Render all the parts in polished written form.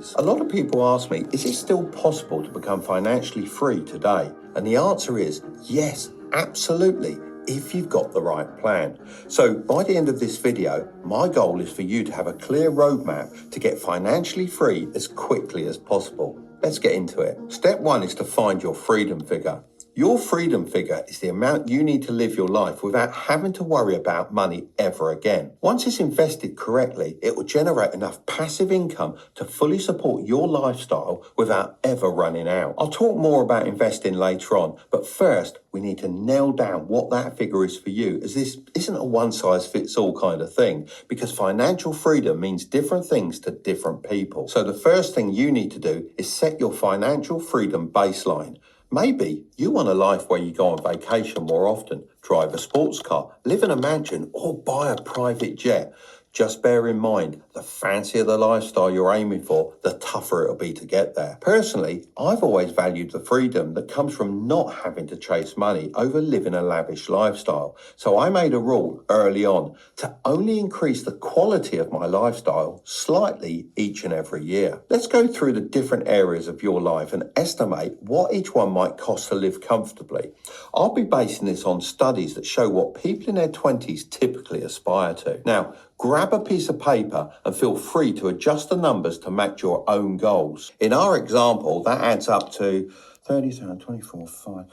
20s. A lot of people ask me, is it still possible to become financially free today? And the answer is yes, absolutely, if you've got the right plan. So by the end of this video, my goal is for you to have a clear roadmap to get financially free as quickly as possible. Let's get into it. Step one is to find your freedom figure. Your freedom figure is the amount you need to live your life without having to worry about money ever again. Once it's invested correctly, it will generate enough passive income to fully support your lifestyle without ever running out. I'll talk more about investing later on, but first we need to nail down what that figure is for you, as this isn't a one-size-fits-all kind of thing, because financial freedom means different things to different people. So the first thing you need to do is set your financial freedom baseline. Maybe you want a life where you go on vacation more often, drive a sports car, live in a mansion, or buy a private jet. Just bear in mind, the fancier the lifestyle you're aiming for, the tougher it'll be to get there. Personally, I've always valued the freedom that comes from not having to chase money over living a lavish lifestyle. So I made a rule early on to only increase the quality of my lifestyle slightly each and every year. Let's go through the different areas of your life and estimate what each one might cost to live comfortably. I'll be basing this on studies that show what people in their 20s typically aspire to. Now, grab a piece of paper and feel free to adjust the numbers to match your own goals. In our example, that adds up to 30,000, 24, 5.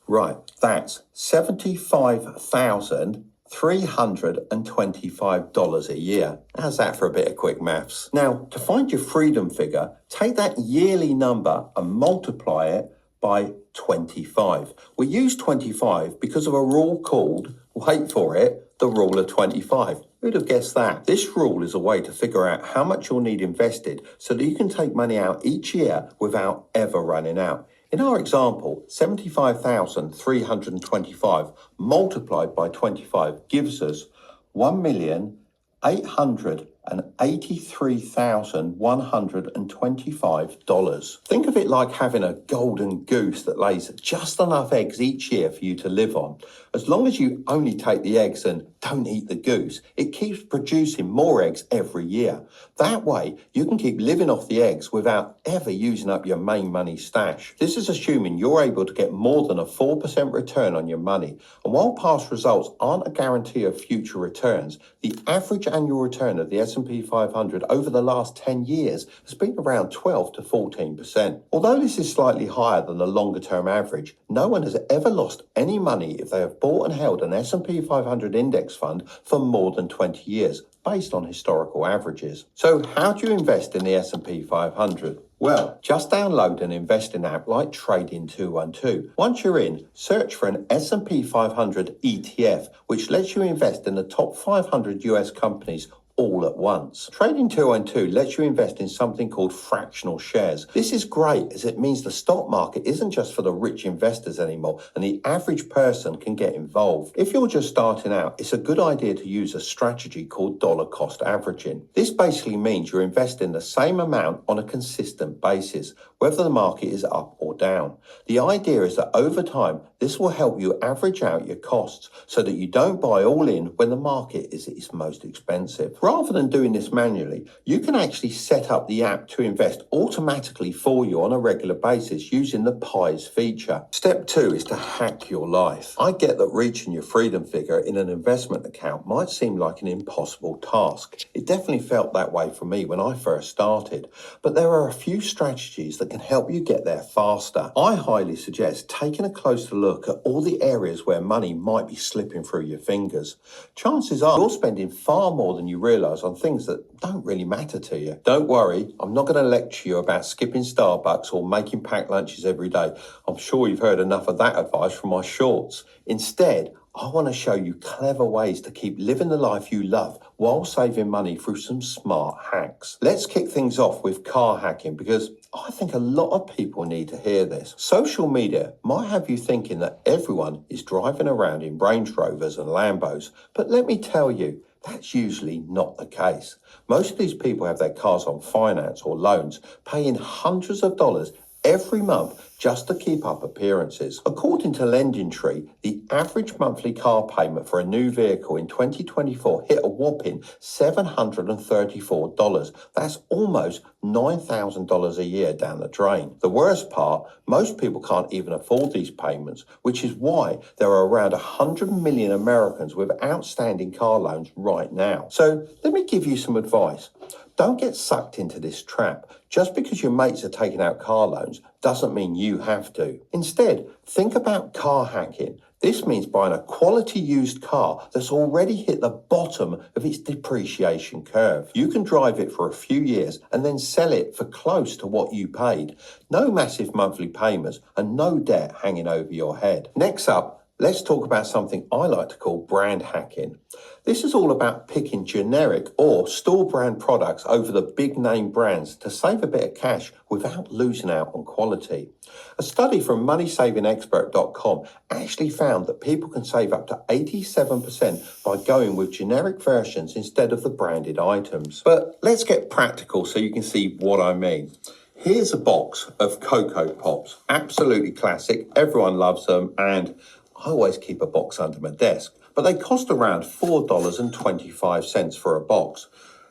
Right, that's $75,325 a year. How's that for a bit of quick maths? Now, to find your freedom figure, take that yearly number and multiply it by 25. We use 25 because of a rule called, wait for it, the rule of 25. Who'd have guessed that? This rule is a way to figure out how much you'll need invested so that you can take money out each year without ever running out. In our example, 75,325 multiplied by 25 gives us $1,883,125. Think of it like having a golden goose that lays just enough eggs each year for you to live on. As long as you only take the eggs and don't eat the goose, it keeps producing more eggs every year. That way, you can keep living off the eggs without ever using up your main money stash. This is assuming you're able to get more than a 4% return on your money. And while past results aren't a guarantee of future returns, the average annual return of the S&P 500 over the last 10 years has been around 12 to 14%. Although this is slightly higher than the longer-term average, no one has ever lost any money if they have bought and held an S&P 500 index fund for more than 20 years, based on historical averages. So how do you invest in the S&P 500? Well, just download an investing app like Trading 212. Once you're in, search for an S&P 500 ETF, which lets you invest in the top 500 US companies all at once. Trading 212 lets you invest in something called fractional shares. This is great as it means the stock market isn't just for the rich investors anymore and the average person can get involved. If you're just starting out, it's a good idea to use a strategy called dollar cost averaging. This basically means you're investing the same amount on a consistent basis, whether the market is up or down. The idea is that over time, this will help you average out your costs so that you don't buy all in when the market is at its most expensive. Rather than doing this manually, you can actually set up the app to invest automatically for you on a regular basis using the Pies feature. Step 2 is to hack your life. I get that reaching your freedom figure in an investment account might seem like an impossible task. It definitely felt that way for me when I first started, but there are a few strategies that can help you get there faster. I highly suggest taking a closer look at all the areas where money might be slipping through your fingers. Chances are you're spending far more than you realize on things that don't really matter to you. Don't worry, I'm not going to lecture you about skipping Starbucks or making packed lunches every day. I'm sure you've heard enough of that advice from my shorts. Instead, I want to show you clever ways to keep living the life you love while saving money through some smart hacks. Let's kick things off with car hacking because I think a lot of people need to hear this. Social media might have you thinking that everyone is driving around in Range Rovers and Lambos, but let me tell you, that's usually not the case. Most of these people have their cars on finance or loans, paying hundreds of dollars every month just to keep up appearances. According to LendingTree, the average monthly car payment for a new vehicle in 2024 hit a whopping $734. That's almost $9,000 a year down the drain. The worst part, most people can't even afford these payments, which is why there are around 100 million Americans with outstanding car loans right now. So let me give you some advice. Don't get sucked into this trap. Just because your mates are taking out car loans doesn't mean you have to. Instead, think about car hacking. This means buying a quality used car that's already hit the bottom of its depreciation curve. You can drive it for a few years and then sell it for close to what you paid. No massive monthly payments and no debt hanging over your head. Next up, let's talk about something I like to call brand hacking. This is all about picking generic or store brand products over the big name brands to save a bit of cash without losing out on quality. A study from moneySavingExpert.com actually found that people can save up to 87% by going with generic versions instead of the branded items. But let's get practical so you can see what I mean. Here's a box of Cocoa Pops, absolutely classic, everyone loves them, and I always keep a box under my desk, but they cost around $4.25 for a box.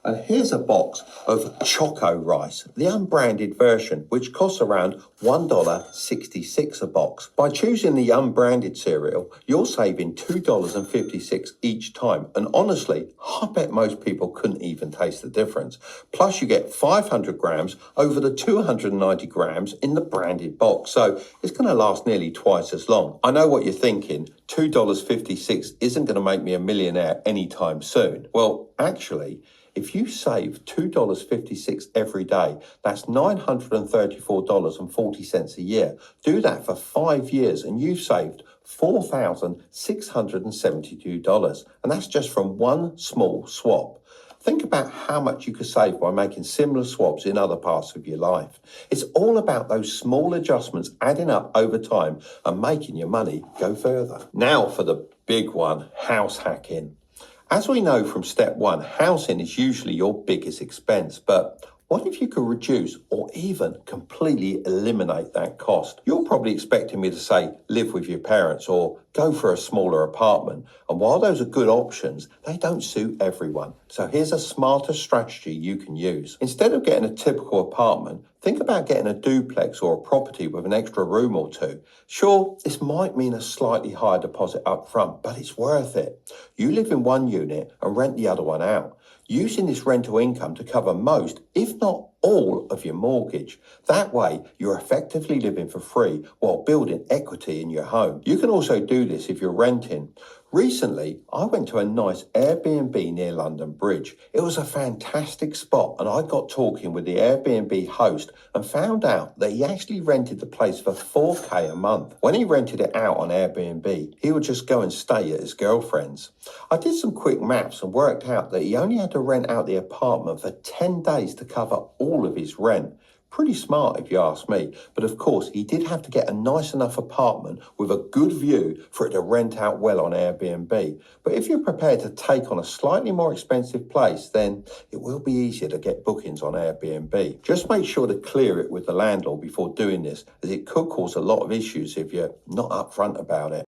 And here's a box of Choco Rice, the unbranded version, which costs around $1.66 a box. By choosing the unbranded cereal, you're saving $2.56 each time. And honestly, I bet most people couldn't even taste the difference. Plus, you get 500 grams over the 290 grams in the branded box. So it's going to last nearly twice as long. I know what you're thinking. $2.56 isn't going to make me a millionaire anytime soon. Well, actually, if you save $2.56 every day, that's $934.40 a year. Do that for 5 years and you've saved $4,672. And that's just from one small swap. Think about how much you could save by making similar swaps in other parts of your life. It's all about those small adjustments adding up over time and making your money go further. Now for the big one, house hacking. As we know from step one, housing is usually your biggest expense, but what if you could reduce or even completely eliminate that cost? You're probably expecting me to say live with your parents or go for a smaller apartment. And while those are good options, they don't suit everyone. So here's a smarter strategy you can use. Instead of getting a typical apartment, think about getting a duplex or a property with an extra room or two. Sure, this might mean a slightly higher deposit up front, but it's worth it. You live in one unit and rent the other one out, using this rental income to cover most, if not all, of your mortgage. That way, you're effectively living for free while building equity in your home. You can also do this if you're renting. Recently, I went to a nice Airbnb near London Bridge. It was a fantastic spot and I got talking with the Airbnb host and found out that he actually rented the place for $4,000 a month. When he rented it out on Airbnb, he would just go and stay at his girlfriend's. I did some quick maths and worked out that he only had to rent out the apartment for 10 days to cover all of his rent. Pretty smart if you ask me, but of course he did have to get a nice enough apartment with a good view for it to rent out well on Airbnb. But if you're prepared to take on a slightly more expensive place, then it will be easier to get bookings on Airbnb. Just make sure to clear it with the landlord before doing this, as it could cause a lot of issues if you're not upfront about it.